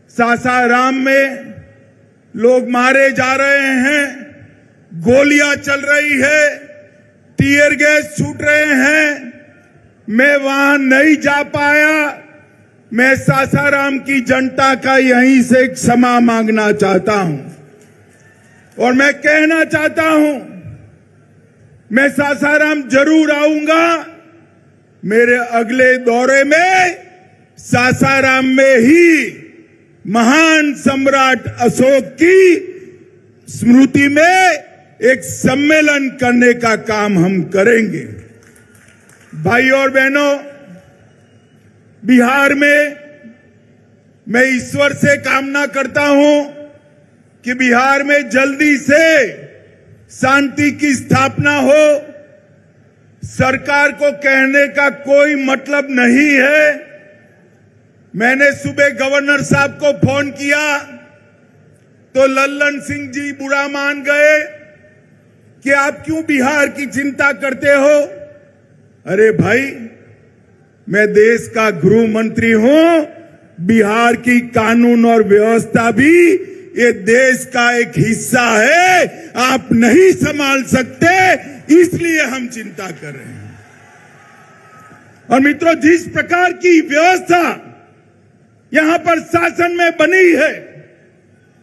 सासाराम में लोग मारे जा रहे हैं, गोलियां चल रही है, टीयर गैस छूट रहे हैं। मैं वहां नहीं जा पाया। मैं सासाराम की जनता का यहीं से क्षमा मांगना चाहता हूं और मैं कहना चाहता हूं, मैं सासाराम जरूर आऊंगा। मेरे अगले दौरे में सासाराम में ही महान सम्राट अशोक की स्मृति में एक सम्मेलन करने का काम हम करेंगे। भाई और बहनों, बिहार में मैं ईश्वर से कामना करता हूं कि बिहार में जल्दी से शांति की स्थापना हो। सरकार को कहने का कोई मतलब नहीं है। मैंने सुबह गवर्नर साहब को फोन किया तो लल्लन सिंह जी बुरा मान गए कि आप क्यों बिहार की चिंता करते हो। अरे भाई, मैं देश का गृह मंत्री हूं। बिहार की कानून और व्यवस्था भी ये देश का एक हिस्सा है। आप नहीं संभाल सकते, इसलिए हम चिंता कर रहे हैं। और मित्रों, जिस प्रकार की व्यवस्था यहां पर शासन में बनी है,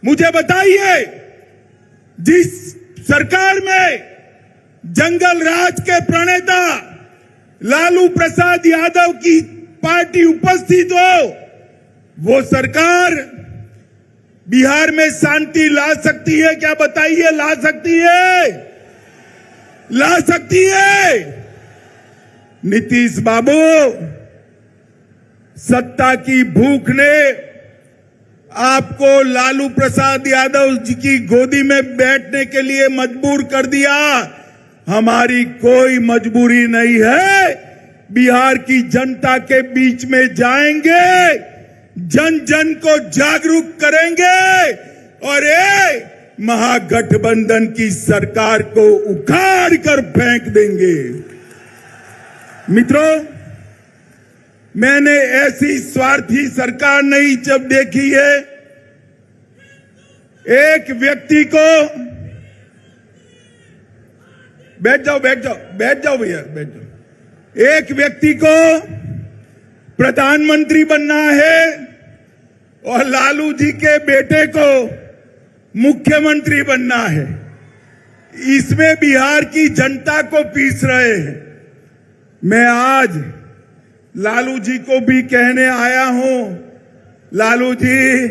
मुझे बताइए, जिस सरकार में जंगल राज के प्रणेता लालू प्रसाद यादव की पार्टी उपस्थित हो, वो सरकार बिहार में शांति ला सकती है क्या? बताइए, ला सकती है? ला सकती है? नीतीश बाबू, सत्ता की भूख ने आपको लालू प्रसाद यादव जी की गोदी में बैठने के लिए मजबूर कर दिया। हमारी कोई मजबूरी नहीं है। बिहार की जनता के बीच में जाएंगे, जन जन को जागरूक करेंगे और ये महागठबंधन की सरकार को उखाड़ कर फेंक देंगे। मित्रों, मैंने ऐसी स्वार्थी सरकार नहीं जब देखी है। एक व्यक्ति को, बैठ जाओ भैया, बैठ जाओ। एक व्यक्ति को प्रधानमंत्री बनना है और लालू जी के बेटे को मुख्यमंत्री बनना है। इसमें बिहार की जनता को पीस रहे हैं। मैं आज लालू जी को भी कहने आया हूं, लालू जी,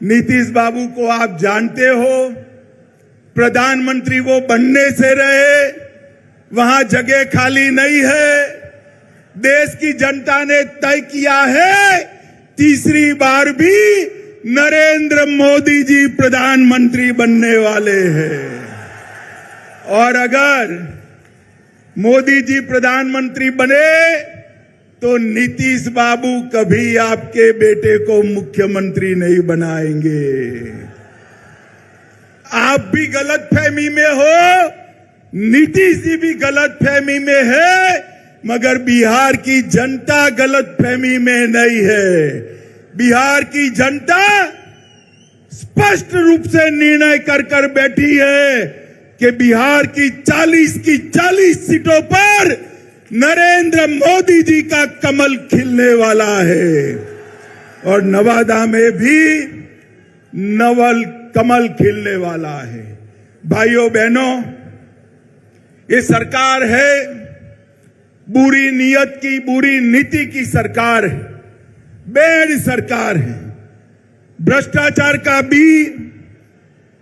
नीतीश बाबू को आप जानते हो, प्रधानमंत्री वो बनने से रहे, वहां जगह खाली नहीं है। देश की जनता ने तय किया है, तीसरी बार भी नरेंद्र मोदी जी प्रधानमंत्री बनने वाले हैं। और अगर मोदी जी प्रधानमंत्री बने तो नीतीश बाबू कभी आपके बेटे को मुख्यमंत्री नहीं बनाएंगे। आप भी गलतफहमी में हो, नीतीश जी भी गलतफहमी में है, मगर बिहार की जनता गलतफहमी में नहीं है। बिहार की जनता स्पष्ट रूप से निर्णय कर बैठी है कि बिहार की 40 सीटों पर नरेंद्र मोदी जी का कमल खिलने वाला है और नवादा में भी नवल कमल खिलने वाला है। भाइयों बहनों, ये सरकार है बुरी नीयत की, बुरी नीति की सरकार है, बेड सरकार है। भ्रष्टाचार का बी,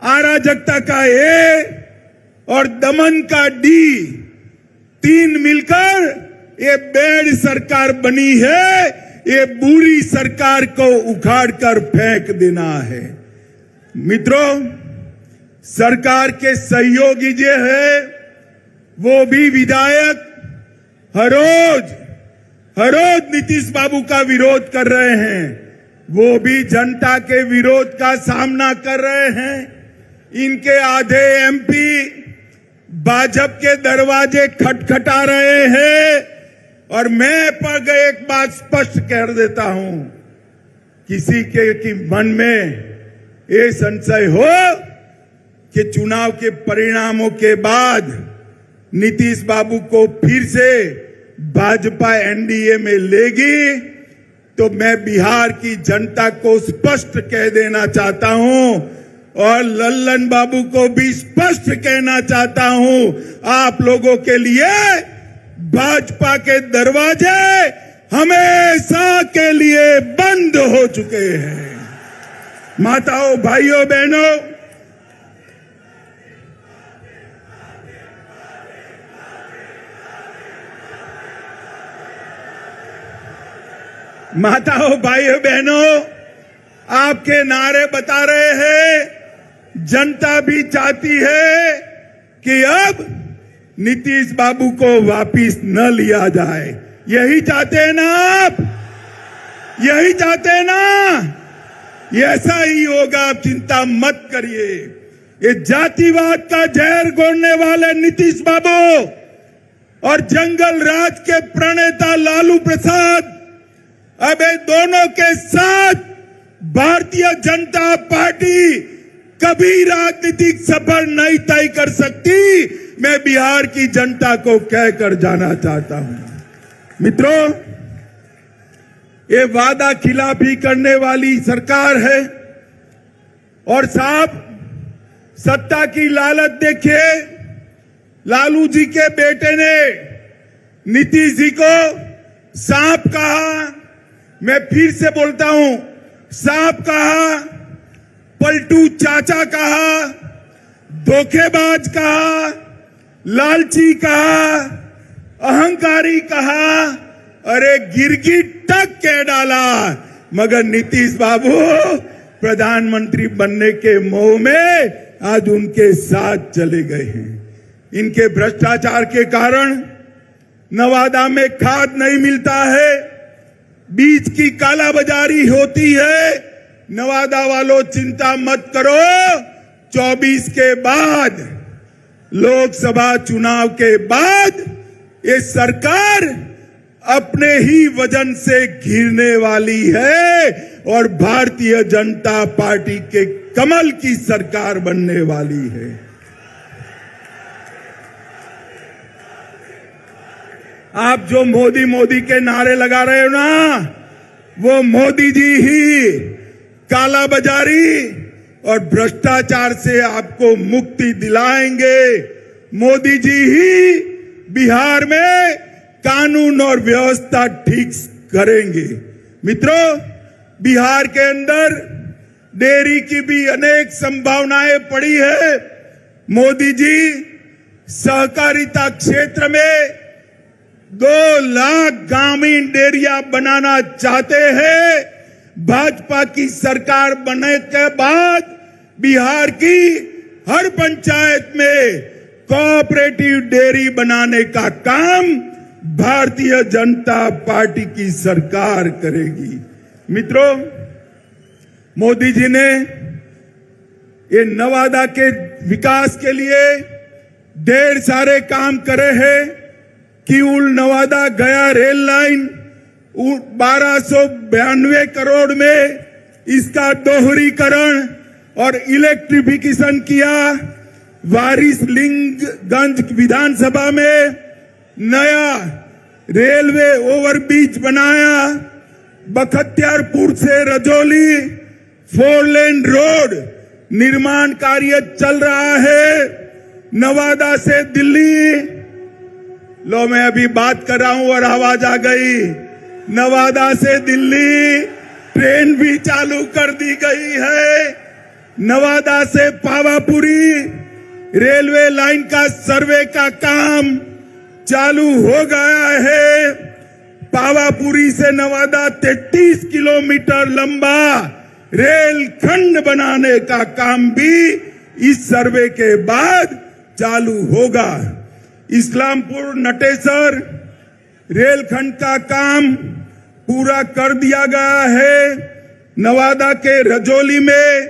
अराजकता का ए और दमन का डी, तीन मिलकर ये बेड सरकार बनी है। ये बुरी सरकार को उखाड़ कर फेंक देना है। मित्रों, सरकार के सहयोगी जो है वो भी विधायक हर रोज नीतीश बाबू का विरोध कर रहे हैं। वो भी जनता के विरोध का सामना कर रहे हैं। इनके आधे एमपी भाजपा के दरवाजे खटखटा रहे हैं। और मैं पर एक बात स्पष्ट कर देता हूं, किसी के की मन में ये संशय हो कि चुनाव के परिणामों के बाद नीतीश बाबू को फिर से भाजपा एनडीए में लेगी, तो मैं बिहार की जनता को स्पष्ट कह देना चाहता हूं और लल्लन बाबू को भी स्पष्ट कहना चाहता हूं, आप लोगों के लिए भाजपा के दरवाजे हमेशा के लिए बंद हो चुके हैं। माताओं, भाइयों, बहनों, माताओं, भाइयों, बहनों, आपके नारे बता रहे हैं, जनता भी चाहती है कि अब नीतीश बाबू को वापिस न लिया जाए। यही चाहते हैं ना आप? यही चाहते हैं ना? ऐसा ही होगा, आप चिंता मत करिए। ये जातिवाद का जहर घोलने वाले नीतीश बाबू और जंगल राज के प्रणेता लालू प्रसाद अब ये दोनों के साथ भारतीय जनता पार्टी कभी राजनीतिक सफर नहीं तय कर सकती, मैं बिहार की जनता को कहकर जाना चाहता हूं। मित्रों, ये वादा खिलाफी करने वाली सरकार है और साहब सत्ता की लालच देखिए। लालू जी के बेटे ने नीतीश जी को सांप कहा, मैं फिर से बोलता हूं, सांप कहा, पलटू चाचा कहा, धोखेबाज कहा, लालची कहा, अहंकारी कहा, अरे गिरगिट तक कह डाला, मगर नीतीश बाबू प्रधानमंत्री बनने के मोह में आज उनके साथ चले गए हैं। इनके भ्रष्टाचार के कारण नवादा में खाद नहीं मिलता है, बीज की कालाबाजारी होती है। नवादा वालों चिंता मत करो, 24 के बाद, लोकसभा चुनाव के बाद ये सरकार अपने ही वजन से घिरने वाली है और भारतीय जनता पार्टी के कमल की सरकार बनने वाली है। आप जो मोदी मोदी के नारे लगा रहे हो ना, वो मोदी जी ही कालाबाजारी और भ्रष्टाचार से आपको मुक्ति दिलाएंगे। मोदी जी ही बिहार में कानून और व्यवस्था ठीक करेंगे। मित्रों, बिहार के अंदर डेयरी की भी अनेक संभावनाएं पड़ी है। मोदी जी सहकारिता क्षेत्र में 2 लाख ग्रामीण डेयरिया बनाना चाहते हैं। भाजपा की सरकार बनने के बाद बिहार की हर पंचायत में कोऑपरेटिव डेयरी बनाने का काम भारतीय जनता पार्टी की सरकार करेगी। मित्रों, मोदी जी ने ये नवादा के विकास के लिए ढेर सारे काम करे हैं। किऊल नवादा गया रेल लाइन 1292 करोड़ में इसका दोहरीकरण और इलेक्ट्रिफिकेशन किया। वारिसलिंगगंज विधानसभा में नया रेलवे ओवरब्रिज बनाया। बख्तियारपुर से रजौली 4 लेन रोड निर्माण कार्य चल रहा है। नवादा से दिल्ली, लो मैं अभी बात कर रहा हूं और आवाज आ गई, नवादा से दिल्ली ट्रेन भी चालू कर दी गई है। नवादा से पावापुरी रेलवे लाइन का सर्वे का काम चालू हो गया है। पावापुरी से नवादा 33 किलोमीटर लंबा रेल खंड बनाने का काम भी इस सर्वे के बाद चालू होगा। इस्लामपुर नटेसर रेलखंड का काम पूरा कर दिया गया है। नवादा के रजौली में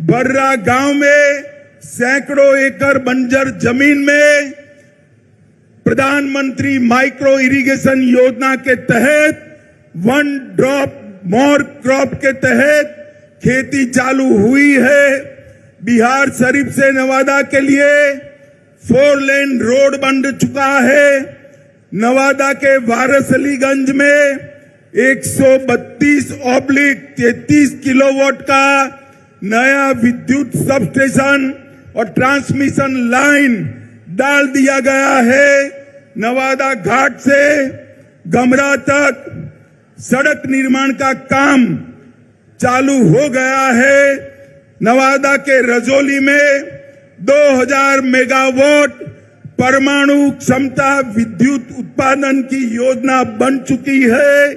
बर्रा गांव में सैकड़ों एकड़ बंजर जमीन में प्रधानमंत्री माइक्रो इरिगेशन योजना के तहत 1 ड्रॉप मोर क्रॉप के तहत खेती चालू हुई है। बिहार शरीफ से नवादा के लिए 4 लेन रोड बन चुका है। नवादा के वारसलीगंज में 132/33 किलोवाट का नया विद्युत सबस्टेशन और ट्रांसमिशन लाइन डाल दिया गया है। नवादा घाट से गमरा तक सड़क निर्माण का काम चालू हो गया है। नवादा के रजौली में 2000 मेगावाट परमाणु क्षमता विद्युत उत्पादन की योजना बन चुकी है।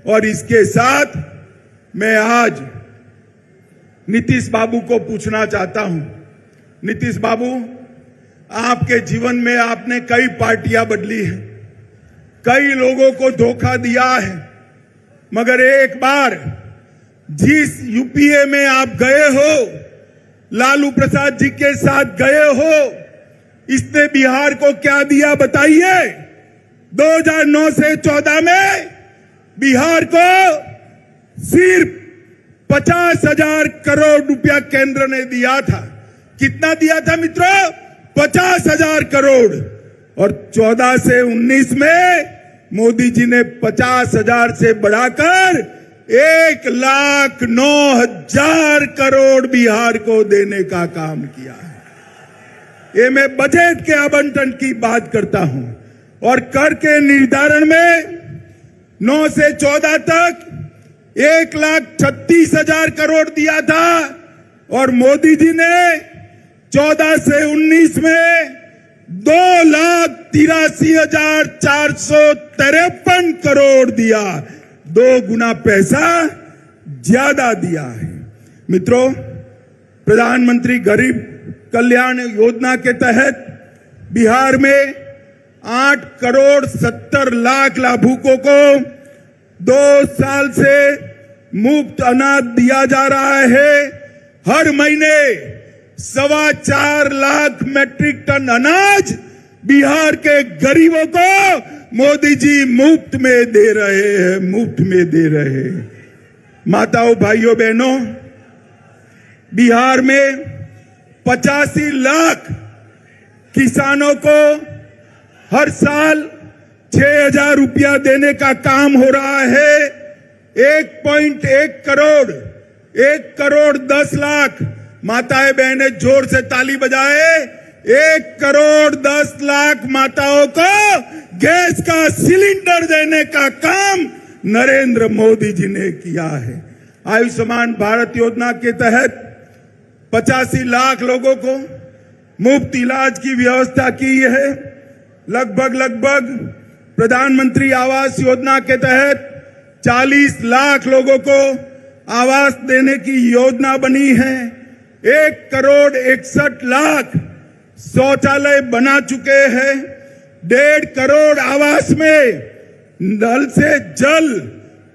और इसके साथ मैं आज नीतीश बाबू को पूछना चाहता हूं, नीतीश बाबू, आपके जीवन में आपने कई पार्टियां बदली हैं, कई लोगों को धोखा दिया है, मगर एक बार जिस यूपीए में आप गए हो, लालू प्रसाद जी के साथ गए हो, इसने बिहार को क्या दिया बताइए। 2009 से 14 में बिहार को सिर्फ 50,000 करोड़ रुपया केंद्र ने दिया था। कितना दिया था मित्रों? 50,000 करोड़। और 14 से 19 में मोदी जी ने 50,000 से बढ़ाकर 1,09,000 करोड़ बिहार को देने का काम किया है। ये मैं बजट के आवंटन की बात करता हूं। और कर के निर्धारण में 9 से 14 तक 1,36,000 करोड़ दिया था और मोदी जी ने 14 से 19 में 2,83,453 करोड़ दिया। 2 गुना पैसा ज्यादा दिया है। मित्रों, प्रधानमंत्री गरीब कल्याण योजना के तहत बिहार में 8,70,00,000 लाभुकों को 2 साल से मुफ्त अनाज दिया जा रहा है। हर महीने 4.25 लाख मैट्रिक टन अनाज बिहार के गरीबों को मोदी जी मुफ्त में दे रहे हैं, मुफ्त में दे रहे हैं। माताओं, भाइयों, बहनों, बिहार में 85 लाख किसानों को हर साल 6,000 रुपया देने का काम हो रहा है। 1.1 करोड़, 1,10,00,000 माताएं बहनें जोर से ताली बजाए। 1,10,00,000 माताओं को गैस का सिलेंडर देने का काम नरेंद्र मोदी जी ने किया है। आयुष्मान भारत योजना के तहत 85 लाख लोगों को मुफ्त इलाज की व्यवस्था की है। लगभग प्रधानमंत्री आवास योजना के तहत 40 लाख लोगों को आवास देने की योजना बनी है। 1,61,00,000 शौचालय बना चुके हैं। 1.5 करोड़ आवास में नल से जल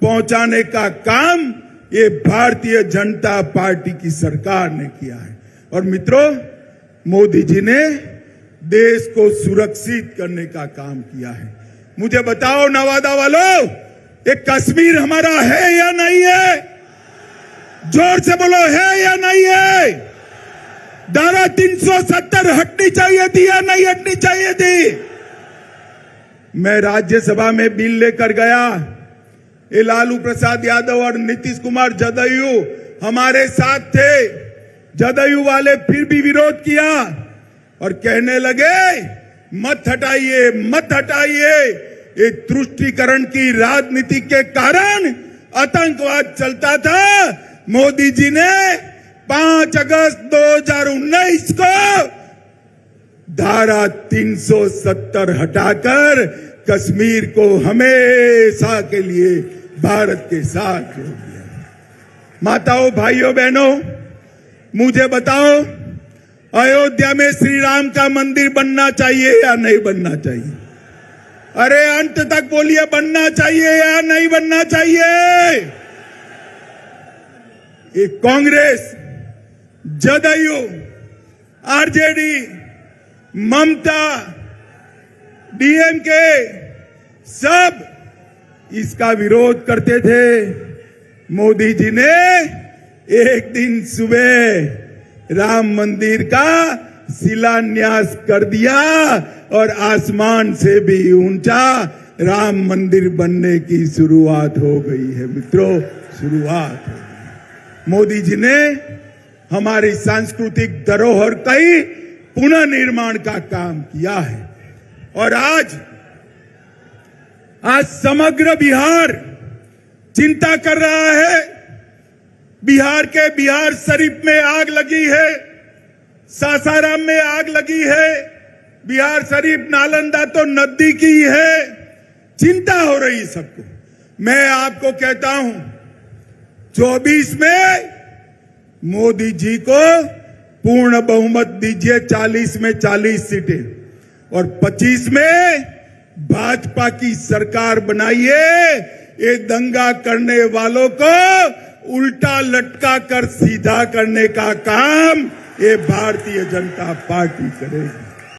पहुंचाने का काम ये भारतीय जनता पार्टी की सरकार ने किया है। और मित्रों, मोदी जी ने देश को सुरक्षित करने का काम किया है। मुझे बताओ नवादा वालों, ये कश्मीर हमारा है या नहीं है? जोर से बोलो, है या नहीं है? धारा 370 हटनी चाहिए थी या नहीं हटनी चाहिए थी? मैं राज्यसभा में बिल लेकर गया। ये लालू प्रसाद यादव और नीतीश कुमार जदयू हमारे साथ थे। जदयू वाले फिर भी विरोध किया और कहने लगे मत हटाइए, मत हटाइए। ये तुष्टीकरण की राजनीति के कारण आतंकवाद चलता था। मोदी जी ने 5 अगस्त 2019 को धारा 370 हटाकर कश्मीर को हमेशा के लिए भारत के साथ जोड़ दिया। माताओं, भाइयों, बहनों, मुझे बताओ, अयोध्या में श्री राम का मंदिर बनना चाहिए या नहीं बनना चाहिए? अरे अंत तक बोलिए, बनना चाहिए या नहीं बनना चाहिए? ये कांग्रेस, जदयू, आरजेडी, ममता, डीएमके सब इसका विरोध करते थे। मोदी जी ने एक दिन सुबह राम मंदिर का शिलान्यास कर दिया और आसमान से भी ऊंचा राम मंदिर बनने की शुरुआत हो गई है मित्रों, शुरुआत हो गई। मोदी जी ने हमारी सांस्कृतिक धरोहर का ही पुनः निर्माण का काम किया है और आज समग्र बिहार चिंता कर रहा है। बिहार के बिहार शरीफ में आग लगी है, सासाराम में आग लगी है, बिहार शरीफ नालंदा तो नजदीक ही है। चिंता हो रही सबको। मैं आपको कहता हूं 24 में मोदी जी को पूर्ण बहुमत दीजिए, 40 में 40 सीटें और 25 में भाजपा की सरकार बनाइए। ये दंगा करने वालों को उल्टा लटका कर सीधा करने का काम ये भारतीय जनता पार्टी करेगी।